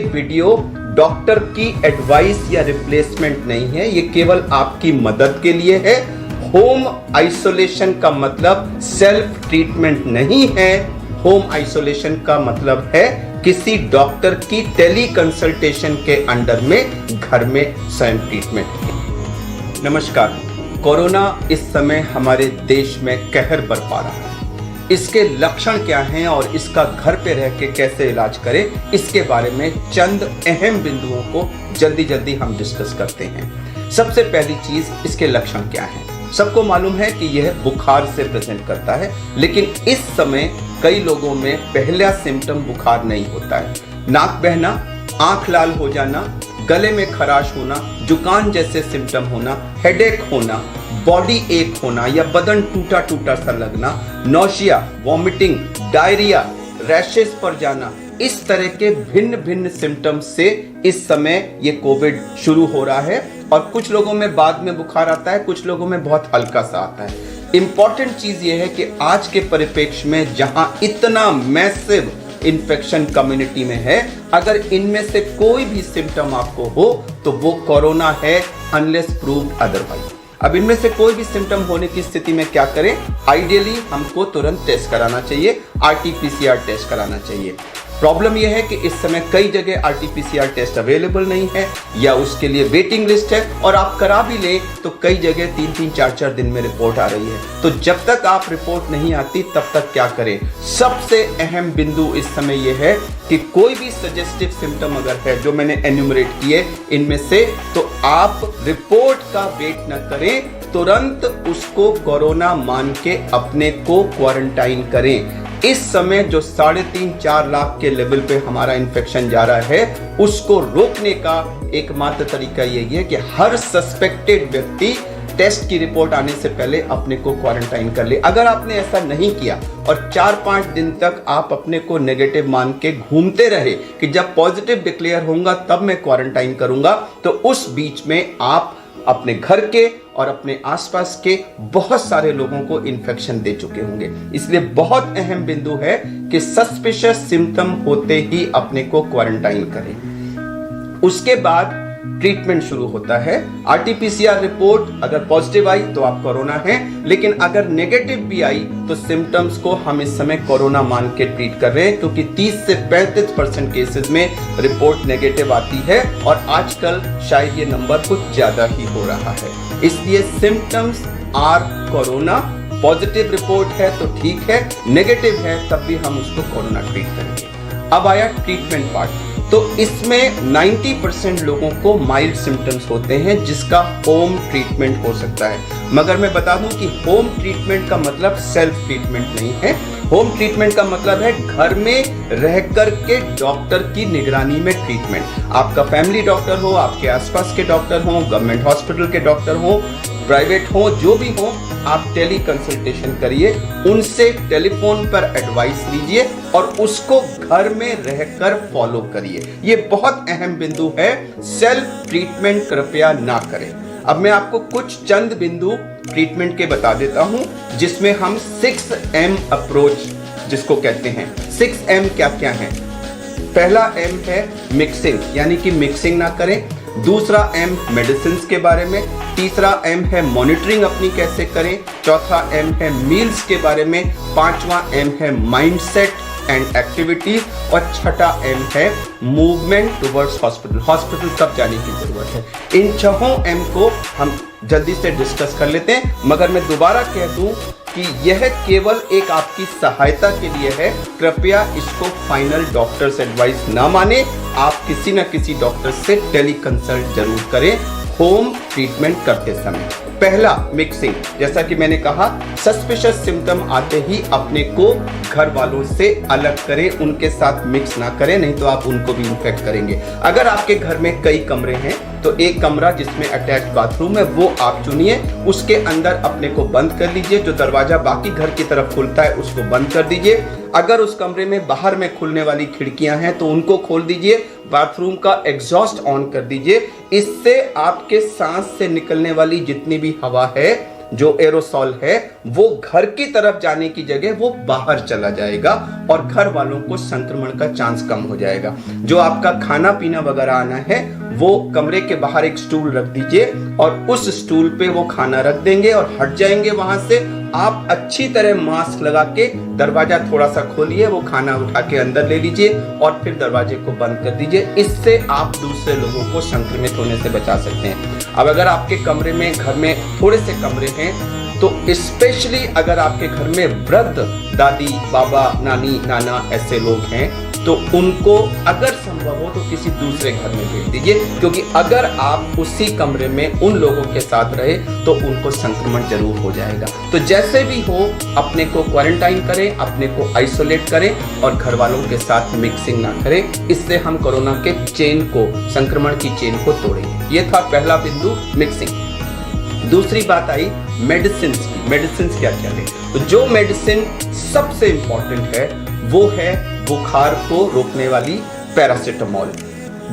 Video doctor की advice या replacement नहीं है, ये केवल आपकी मदद के लिए है। होम आइसोलेशन का मतलब सेल्फ ट्रीटमेंट नहीं है। होम आइसोलेशन का मतलब है किसी डॉक्टर की टेली कंसल्टेशन के अंडर में घर में स्वयं ट्रीटमेंट। नमस्कार। कोरोना इस समय हमारे देश में कहर बरपा रहा है। इसके लक्षण क्या हैं और इसका घर पे रह के कैसे इलाज करें, इसके बारे में चंद अहम बिंदुओं को जल्दी हम डिस्कस करते हैं। सबसे पहली चीज, इसके लक्षण क्या हैं। सबको मालूम है कि यह बुखार से प्रेजेंट करता है, लेकिन इस समय कई लोगों में पहला सिम्टम बुखार नहीं होता है। नाक बहना, आंख लाल हो जाना, गले में खराश होना, जुकाम जैसे सिम्टम होना, हेडेक होना, बॉडी एक होना या बदन टूटा टूटा सा लगना, नौशिया, वॉमिटिंग, डायरिया, रैशेस पर जाना, इस तरह के भिन्न भिन्न सिम्टम्स से इस समय ये कोविड शुरू हो रहा है। और कुछ लोगों में बाद में बुखार आता है, कुछ लोगों में बहुत हल्का सा आता है। इंपॉर्टेंट चीज ये है कि आज के परिप्रेक्ष्य में जहां इतना मैसिव इन्फेक्शन कम्युनिटी में है, अगर इनमें से कोई भी सिम्टम आपको हो तो वो कोरोना है, अनलेस प्रूव अदरवाइज। अब इनमें से कोई भी सिम्टम होने की स्थिति में क्या करें? आइडियली हमको तुरंत टेस्ट कराना चाहिए, RT-PCR टेस्ट कराना चाहिए। प्रॉब्लम यह है कि इस समय कई जगह RT-PCR टेस्ट अवेलेबल नहीं है या उसके लिए वेटिंग लिस्ट है, और आप करा भी लें तो कई जगह 3-3, 4-4 दिन में रिपोर्ट आ रही है। तो जब तक आप रिपोर्ट नहीं आती तब तक क्या करें? सबसे अहम बिंदु इस समय यह है कि कोई भी सजेस्टिव सिम्टम अगर है जो मैंने एन्यूमरेट किए इनमें से, तो आप रिपोर्ट का वेट न करें, तुरंत उसको कोरोना मान के अपने को क्वारंटाइन करें। इस समय जो 3.5-4 लाख के लेवल पे हमारा इन्फेक्शन जा रहा है, उसको रोकने का एकमात्र तरीका यही है कि हर सस्पेक्टेड व्यक्ति टेस्ट की रिपोर्ट आने से पहले अपने को क्वारंटाइन कर ले। अगर आपने ऐसा नहीं किया और 4-5 दिन तक आप अपने को नेगेटिव मान के घूमते रहे कि जब पॉजिटिव डिक्लेयर होगा तब मैं क्वारंटाइन करूंगा, तो उस बीच में आप अपने घर के और अपने आसपास के बहुत सारे लोगों को इन्फेक्शन दे चुके होंगे। इसलिए बहुत अहम बिंदु है कि सस्पिशियस सिम्टम होते ही अपने को क्वारंटाइन करें। उसके बाद ट्रीटमेंट शुरू होता है। RT-PCR रिपोर्ट अगर पॉजिटिव आई तो आप कोरोना है, लेकिन अगर नेगेटिव भी आई तो सिम्टम्स को हम इस समय कोरोना मान के ट्रीट कर रहे हैं, क्योंकि 30 से 35% केसेस में रिपोर्ट नेगेटिव आती है और आजकल शायद ये नंबर कुछ ज्यादा ही हो रहा है। इसलिए symptoms are corona. Positive report है तो ठीक है, नेगेटिव है तब भी हम उसको कोरोना ट्रीट करेंगे। अब आया ट्रीटमेंट पार्ट। तो इसमें 90% लोगों को माइल्ड सिम्टम्स होते हैं जिसका होम ट्रीटमेंट हो सकता है। मगर मैं बता दूं कि होम ट्रीटमेंट का मतलब सेल्फ ट्रीटमेंट नहीं है। होम ट्रीटमेंट का मतलब है घर में रह कर के डॉक्टर की निगरानी में ट्रीटमेंट। आपका फैमिली डॉक्टर हो, आपके आसपास के डॉक्टर हो, गवर्नमेंट हॉस्पिटल के डॉक्टर हो, प्राइवेट हो, जो भी हो, आप टेली कंसल्टेशन करिए, उनसे टेलीफोन पर एडवाइस लीजिए और उसको घर में रहकर फॉलो करिए। ये बहुत अहम बिंदु है। सेल्फ ट्रीटमेंट कृपया ना करें। अब मैं आपको कुछ चंद बिंदु ट्रीटमेंट के बता देता हूं, जिसमें हम 6M अप्रोच जिसको कहते हैं। 6M क्या क्या है? पहला M है मिक्सिंग, यानी कि मिक्सिंग ना करें। दूसरा M मेडिसिन के बारे में। तीसरा M है मॉनिटरिंग अपनी कैसे करें। चौथा M है मील्स के बारे में। पांचवा M है माइंडसेट एंड एक्टिविटीज, और छठा M है मूवमेंट टुवर्ड्स हॉस्पिटल। हॉस्पिटल कब जाने की जरूरत है। इन 6 M को हम जल्दी से डिस्कस कर लेते हैं, मगर मैं दोबारा कह दूं कि यह केवल एक आपकी सहायता के लिए है। कृपया इसको फाइनल डॉक्टर्स एडवाइस ना माने। आप किसी न किसी डॉक्टर से टेली कंसल्ट जरूर करें होम ट्रीटमेंट करते समय। पहला मिक्सिंग, जैसा कि मैंने कहा, सस्पिशियस सिम्टम आते ही अपने को घर वालों से अलग करें, उनके साथ मिक्स ना करें, नहीं तो आप उनको भी इन्फेक्ट करेंगे। अगर आपके घर में कई कमरे हैं तो एक कमरा जिसमें अटैच बाथरूम है वो आप चुनिए, उसके अंदर अपने को बंद कर लीजिए। जो दरवाजा बाकी घर की तरफ खुलता है उसको बंद कर दीजिए। अगर उस कमरे में बाहर में खुलने वाली खिड़कियां हैं तो उनको खोल दीजिए। बाथरूम का एग्जॉस्ट ऑन कर दीजिए। इससे आपके सांस से निकलने वाली जितनी भी हवा है जो एरोसॉल है वो घर की तरफ जाने की जगह वो बाहर चला जाएगा और घर वालों को संक्रमण का चांस कम हो जाएगा। जो आपका खाना पीना वगैरह आना है वो कमरे के बाहर एक स्टूल रख दीजिए और उस स्टूल पे वो खाना रख देंगे और हट जाएंगे वहां से। आप अच्छी तरह मास्क लगा के दरवाजा थोड़ा सा खोलिए, वो खाना उठा के अंदर ले लीजिए और फिर दरवाजे को बंद कर दीजिए। इससे आप दूसरे लोगों को संक्रमित होने से बचा सकते हैं। अब अगर आपके कमरे में, घर में थोड़े से कमरे हैं तो स्पेशली अगर आपके घर में वृद्ध दादी बाबा नानी नाना ऐसे लोग हैं तो उनको अगर संभव हो तो किसी दूसरे घर में भेज दीजिए, क्योंकि अगर आप उसी कमरे में उन लोगों के साथ रहे तो उनको संक्रमण जरूर हो जाएगा। तो जैसे भी हो अपने को क्वारंटाइन करें, अपने को आइसोलेट करें और घर वालों के साथ मिक्सिंग ना करें। इससे हम कोरोना के चेन को, संक्रमण की चेन को तोड़ेंगे। ये था पहला बिंदु, मिक्सिंग। दूसरी बात आई मेडिसिन की। मेडिसिन क्या क्या है? तो जो मेडिसिन सबसे इंपॉर्टेंट है वो है बुखार को रोकने वाली पैरासिटामोल।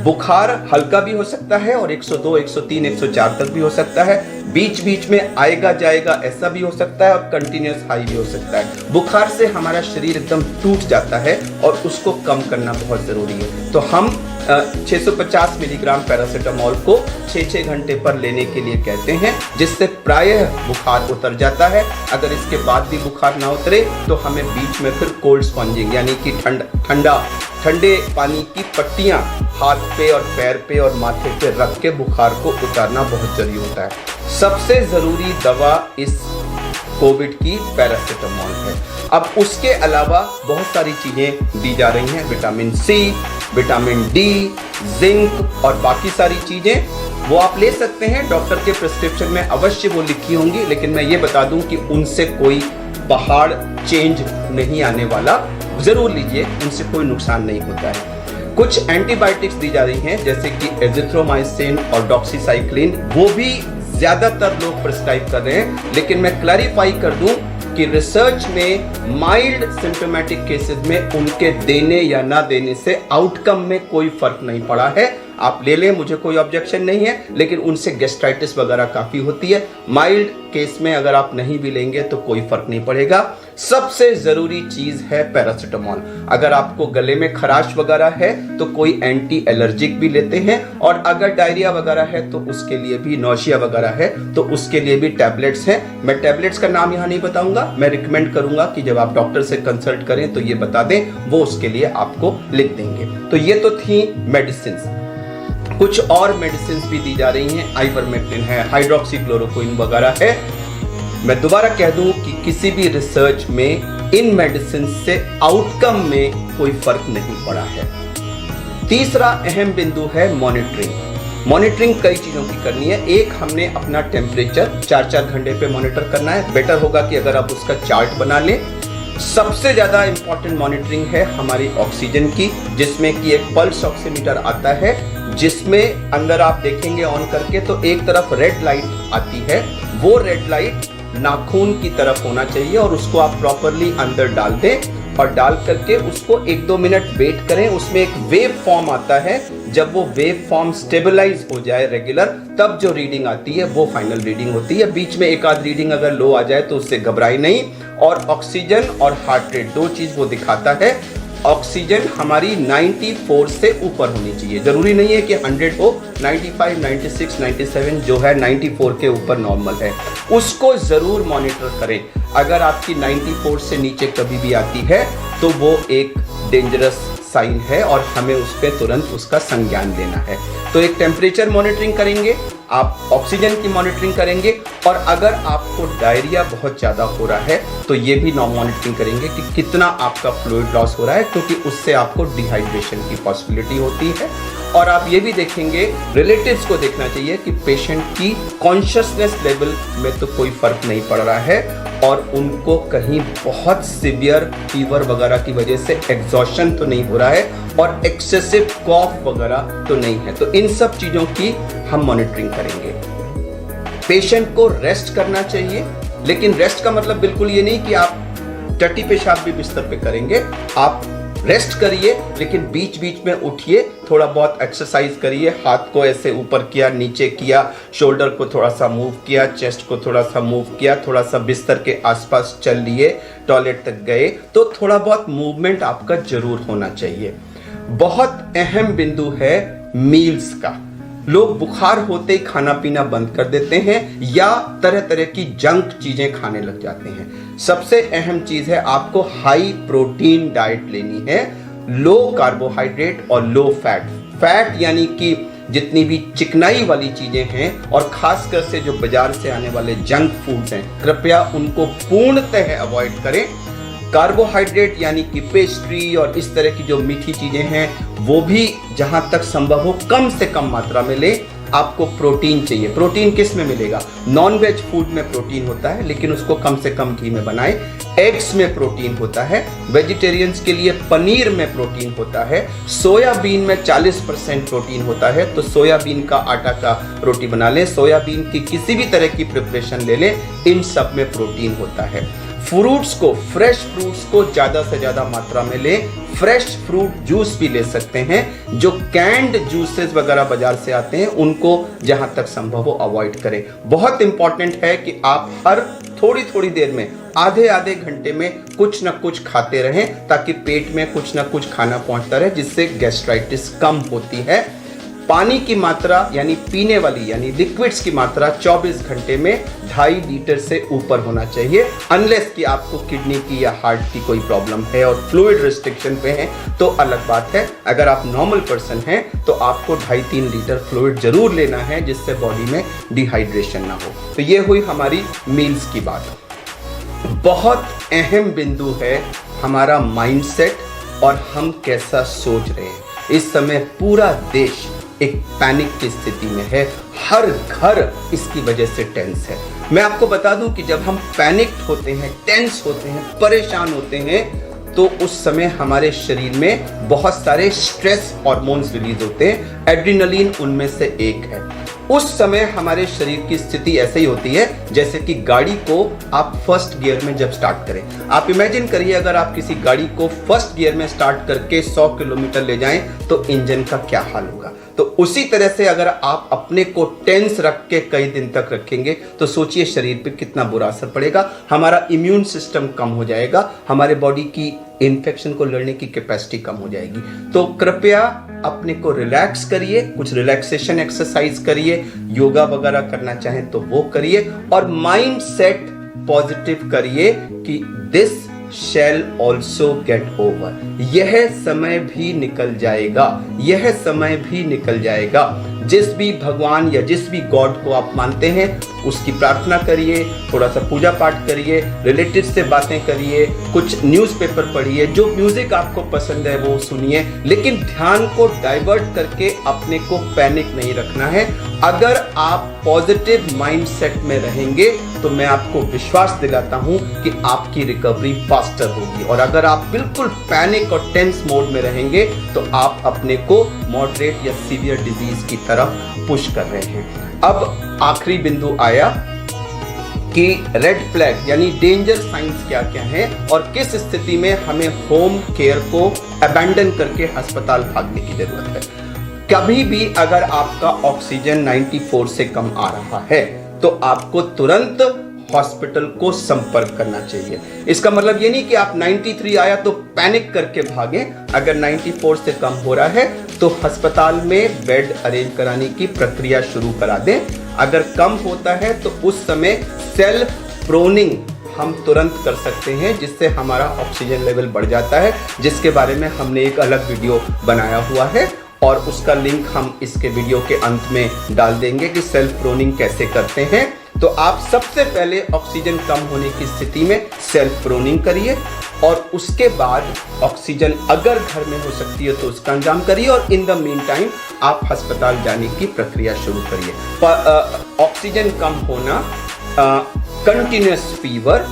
बुखार हल्का भी हो सकता है और 102, 103, 104 तक भी हो सकता है। बीच बीच में आएगा जाएगा ऐसा भी हो सकता है और कंटिन्यूअस हाई भी हो सकता है। बुखार से हमारा शरीर एकदम टूट जाता है और उसको कम करना बहुत जरूरी है। तो हम 650 मिलीग्राम पैरासिटामोल को 6-6 घंटे पर लेने के लिए कहते हैं, जिससे प्रायः बुखार उतर जाता है। अगर इसके बाद भी बुखार ना उतरे तो हमें बीच में फिर कोल्ड स्पॉन्जिंग यानी कि ठंडे पानी की पट्टियां हाथ पे और पैर पे और माथे पे रख के बुखार को उतारना बहुत जरूरी होता है। सबसे जरूरी दवा इस कोविड की पैरासिटामोल है। अब उसके अलावा बहुत सारी चीजें दी जा रही हैं, vitamin C, vitamin D, zinc और बाकी सारी चीजें वो आप ले सकते हैं। डॉक्टर के प्रिस्क्रिप्शन में अवश्य वो लिखी होंगी, लेकिन मैं ये बता दूं कि उनसे कोई पहाड़ चेंज नहीं आने वाला। जरूर लीजिए, उनसे कोई नुकसान नहीं होता है। कुछ एंटीबायोटिक्स दी जा रही हैं जैसे कि एजिथ्रोमाइसिन और डॉक्सीसाइक्लिन, वो भी ज्यादातर लोग प्रिस्क्राइब कर रहे हैं। लेकिन मैं क्लैरिफाई कर दूं कि रिसर्च में माइल्ड सिम्टोमेटिक केसेस में उनके देने या ना देने से आउटकम में कोई फर्क नहीं पड़ा है। आप ले लें, मुझे कोई ऑब्जेक्शन नहीं है, लेकिन उनसे गैस्ट्राइटिस वगैरह काफी होती है। माइल्ड केस में अगर आप नहीं भी लेंगे तो कोई फर्क नहीं पड़ेगा। सबसे जरूरी चीज है पैरासिटामोल। अगर आपको गले में खराश वगैरह है तो कोई एंटी एलर्जिक भी लेते हैं, और अगर डायरिया वगैरह है तो उसके लिए भी, नौशिया वगैरह है तो उसके लिए भी टैबलेट्स हैं। मैं टैबलेट्स का नाम यहाँ नहीं बताऊंगा, मैं रिकमेंड करूंगा कि जब आप डॉक्टर से कंसल्ट करें तो ये बता दें, वो उसके लिए आपको लिख देंगे। तो ये तो थी मेडिसिन। कुछ और मेडिसिन भी दी जा रही हैं, आइवरमेक्टिन है, हाइड्रोक्सीक्लोरोक्विन वगैरह है। मैं दोबारा कह दूं कि किसी भी रिसर्च में इन मेडिसिन से आउटकम में कोई फर्क नहीं पड़ा है। तीसरा अहम बिंदु है मॉनिटरिंग। मॉनिटरिंग कई चीजों की करनी है। एक, हमने अपना टेम्परेचर 4-4 घंटे पे मॉनिटर करना है। बेटर होगा कि अगर आप उसका चार्ट बना लें। सबसे ज्यादा इंपॉर्टेंट मॉनिटरिंग है हमारी ऑक्सीजन की, जिसमें कि एक पल्स ऑक्सीमीटर आता है, जिसमें अंदर आप देखेंगे ऑन करके तो एक तरफ रेड लाइट आती है। वो रेड लाइट नाखून की तरफ होना चाहिए और उसको आप प्रॉपरली अंदर डाल दें और डाल करके उसको 1-2 मिनट वेट करें। उसमें एक वेव फॉर्म आता है, जब वो वेव फॉर्म स्टेबलाइज हो जाए रेगुलर, तब जो रीडिंग आती है वो फाइनल रीडिंग होती है। बीच में एक आध रीडिंग अगर लो आ जाए तो उससे घबराई नहीं। और ऑक्सीजन और हार्ट रेट, दो चीज वो दिखाता है। ऑक्सीजन हमारी 94 से ऊपर होनी चाहिए, जरूरी नहीं है कि 100 हो, 95, 96, 97 जो है 94 के ऊपर नॉर्मल है, उसको जरूर मॉनिटर करें। अगर आपकी 94 से नीचे कभी भी आती है तो वो एक डेंजरस साइन है और हमें उस पर तुरंत उसका संज्ञान लेना है। तो एक टेम्परेचर मॉनिटरिंग करेंगे, आप ऑक्सीजन की मॉनिटरिंग करेंगे, और अगर आपको डायरिया बहुत ज़्यादा हो रहा है तो ये भी मॉनिटरिंग करेंगे कि कितना आपका फ्लूइड लॉस हो रहा है, क्योंकि उससे आपको डिहाइड्रेशन की पॉसिबिलिटी होती है। और आप ये भी देखेंगे, रिलेटिव्स को देखना चाहिए कि पेशेंट की कॉन्शियसनेस लेवल में तो कोई फर्क नहीं पड़ रहा है और उनको कहीं बहुत सीवियर फीवर वगैरह की वजह से एग्जॉशन तो नहीं हो रहा है और एक्सेसिव कॉफ वगैरह तो नहीं है। तो इन सब चीज़ों की हम मॉनिटरिंग करेंगे। पेशेंट को रेस्ट करना चाहिए, लेकिन रेस्ट का मतलब बिल्कुल ये नहीं कि आप टट्टी पेशाब भी बिस्तर पे करेंगे। आप रेस्ट करिए, लेकिन बीच बीच में उठिए, थोड़ा बहुत एक्सरसाइज करिए, हाथ को ऐसे ऊपर किया, नीचे किया, शोल्डर को थोड़ा सा मूव किया, चेस्ट को थोड़ा सा मूव किया, थोड़ा सा बिस्तर के आसपास चल लिए, टॉयलेट तक गए, तो थोड़ा बहुत मूवमेंट आपका जरूर होना चाहिए। बहुत अहम बिंदु है मील्स का। लोग बुखार होते ही खाना पीना बंद कर देते हैं या तरह तरह की जंक चीजें खाने लग जाते हैं। सबसे अहम चीज है आपको हाई प्रोटीन डाइट लेनी है, लो कार्बोहाइड्रेट और लो फैट। फैट यानी कि जितनी भी चिकनाई वाली चीजें हैं और खासकर से जो बाजार से आने वाले जंक फूड्स हैं, कृपया उनको पूर्णतः अवॉइड करें। कार्बोहाइड्रेट यानी कि पेस्ट्री और इस तरह की जो मीठी चीजें हैं वो भी जहां तक संभव हो कम से कम मात्रा में ले। आपको प्रोटीन चाहिए। प्रोटीन किस में मिलेगा? नॉन वेज फूड में प्रोटीन होता है, लेकिन उसको कम से कम घी में बनाए। एग्स में प्रोटीन होता है, वेजिटेरियंस के लिए पनीर में प्रोटीन होता है, सोयाबीन में 40% प्रोटीन होता है, तो सोयाबीन का आटा का रोटी बना लें, सोयाबीन की किसी भी तरह की प्रिपरेशन ले लें, इन सब में प्रोटीन होता है। फ्रूट्स को, फ्रेश फ्रूट्स को ज्यादा से ज्यादा मात्रा में लें। फ्रेश फ्रूट जूस भी ले सकते हैं। जो कैंड जूसेस वगैरह बाजार से आते हैं उनको जहां तक संभव हो अवॉइड करें। बहुत इंपॉर्टेंट है कि आप हर थोड़ी थोड़ी देर में, आधे आधे घंटे में कुछ ना कुछ खाते रहें, ताकि पेट में कुछ ना कुछ खाना पहुंचता रहे, जिससे गैस्ट्राइटिस कम होती है। पानी की मात्रा यानी पीने वाली यानी लिक्विड्स की मात्रा 24 घंटे में 2.5 लीटर से ऊपर होना चाहिए। अनलेस कि आपको किडनी की या हार्ट की कोई प्रॉब्लम है और फ्लूइड रिस्ट्रिक्शन पे है तो अलग बात है। अगर आप नॉर्मल पर्सन हैं तो आपको 2.5-3 लीटर फ्लूइड जरूर लेना है, जिससे बॉडी में डिहाइड्रेशन ना हो। तो ये हुई हमारी मील्स की बात। बहुत अहम बिंदु है हमारा माइंडसेट और हम कैसा सोच रहे हैं। इस समय पूरा देश एक पैनिक की स्थिति में है, हर घर इसकी वजह से टेंस है। मैं आपको बता दूं कि जब हम पैनिक्ड होते हैं, टेंस होते हैं, परेशान होते हैं, तो उस समय हमारे शरीर में बहुत सारे स्ट्रेस हार्मोन्स रिलीज होते हैं। एड्रेनलिन उनमें से एक है। उस समय हमारे शरीर की स्थिति ऐसे ही होती है जैसे कि गाड़ी को आप फर्स्ट गियर में जब स्टार्ट करें। आप इमेजिन करिए अगर आप किसी गाड़ी को फर्स्ट गियर में स्टार्ट करके 100 किलोमीटर ले जाएं तो इंजन का क्या हाल होगा। तो उसी तरह से अगर आप अपने को टेंस रख के कई दिन तक रखेंगे तो सोचिए शरीर पे कितना बुरा असर पड़ेगा। हमारा इम्यून सिस्टम कम हो जाएगा, हमारे बॉडी की इन्फेक्शन को लड़ने की कैपेसिटी कम हो जाएगी। तो कृपया अपने को रिलैक्स करिए, कुछ रिलैक्सेशन एक्सरसाइज करिए, योगा वगैरह करना चाहें तो वो करिए, और माइंड सेट पॉजिटिव करिए कि this shall also get over। यह समय भी निकल जाएगा, यह समय भी निकल जाएगा। जिस भी भगवान या जिस भी गॉड को आप मानते हैं उसकी प्रार्थना करिए, थोड़ा सा पूजा पाठ करिए, रिलेटिव से बातें करिए, कुछ न्यूज़पेपर पढ़िए, जो म्यूजिक आपको पसंद है वो सुनिए, लेकिन ध्यान को डाइवर्ट करके अपने को पैनिक नहीं रखना है। अगर आप पॉजिटिव माइंडसेट में रहेंगे तो मैं आपको विश्वास दिलाता हूं कि आपकी रिकवरी फास्टर होगी, और अगर आप बिल्कुल पैनिक और टेंस मोड में रहेंगे तो आप अपने को मॉडरेट या सीवियर डिजीज की तरफ पुश कर रहे हैं। अब आखिरी बिंदु आया कि रेड फ्लैग यानी डेंजर साइंस क्या क्या हैं और किस स्थिति में हमें होम केयर को अबैंडन करके अस्पताल भागने की जरूरत है। कभी भी अगर आपका ऑक्सीजन 94 से कम आ रहा है तो आपको तुरंत हॉस्पिटल को संपर्क करना चाहिए। इसका मतलब ये नहीं कि आप 93 आया तो पैनिक करके भागें। अगर 94 से कम हो रहा है तो अस्पताल में बेड अरेंज कराने की प्रक्रिया शुरू करा दें। अगर कम होता है तो उस समय सेल्फ प्रोनिंग हम तुरंत कर सकते हैं, जिससे हमारा ऑक्सीजन लेवल बढ़ जाता है, जिसके बारे में हमने एक अलग वीडियो बनाया हुआ है और उसका लिंक हम इसके वीडियो के अंत में डाल देंगे कि सेल्फ प्रोनिंग कैसे करते हैं। तो आप सबसे पहले ऑक्सीजन कम होने की स्थिति में सेल्फ प्रोनिंग करिए, और उसके बाद ऑक्सीजन अगर घर में हो सकती है तो उसका इंतजाम करिए, और इन द मीन टाइम आप अस्पताल जाने की प्रक्रिया शुरू करिए। ऑक्सीजन कम होना, continuous fever,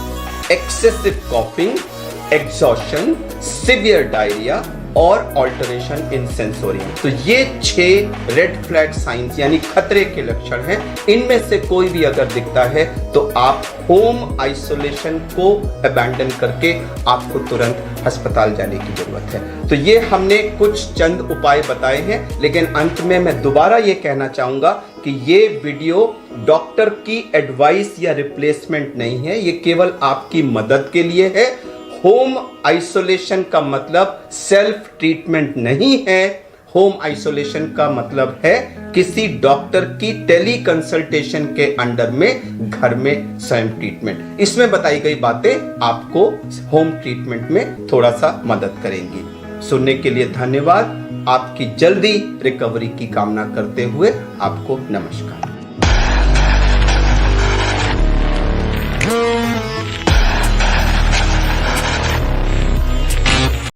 excessive coughing, exhaustion, severe diarrhoea, और ऑल्टरेशन इन सेंसोरियम। तो ये 6 रेड फ्लैग साइंस यानी खतरे के लक्षण हैं। इनमें से कोई भी अगर दिखता है तो आप होम आइसोलेशन को अबैंडन करके आपको तुरंत अस्पताल जाने की जरूरत है। तो ये हमने कुछ चंद उपाय बताए हैं, लेकिन अंत में मैं दोबारा ये कहना चाहूंगा कि ये वीडियो डॉक्टर की एडवाइस या रिप्लेसमेंट नहीं है, ये केवल आपकी मदद के लिए है। होम आइसोलेशन का मतलब सेल्फ ट्रीटमेंट नहीं है। होम आइसोलेशन का मतलब है किसी डॉक्टर की टेली कंसल्टेशन के अंडर में घर में स्वयं ट्रीटमेंट। इसमें बताई गई बातें आपको होम ट्रीटमेंट में थोड़ा सा मदद करेंगी। सुनने के लिए धन्यवाद। आपकी जल्दी रिकवरी की कामना करते हुए आपको नमस्कार।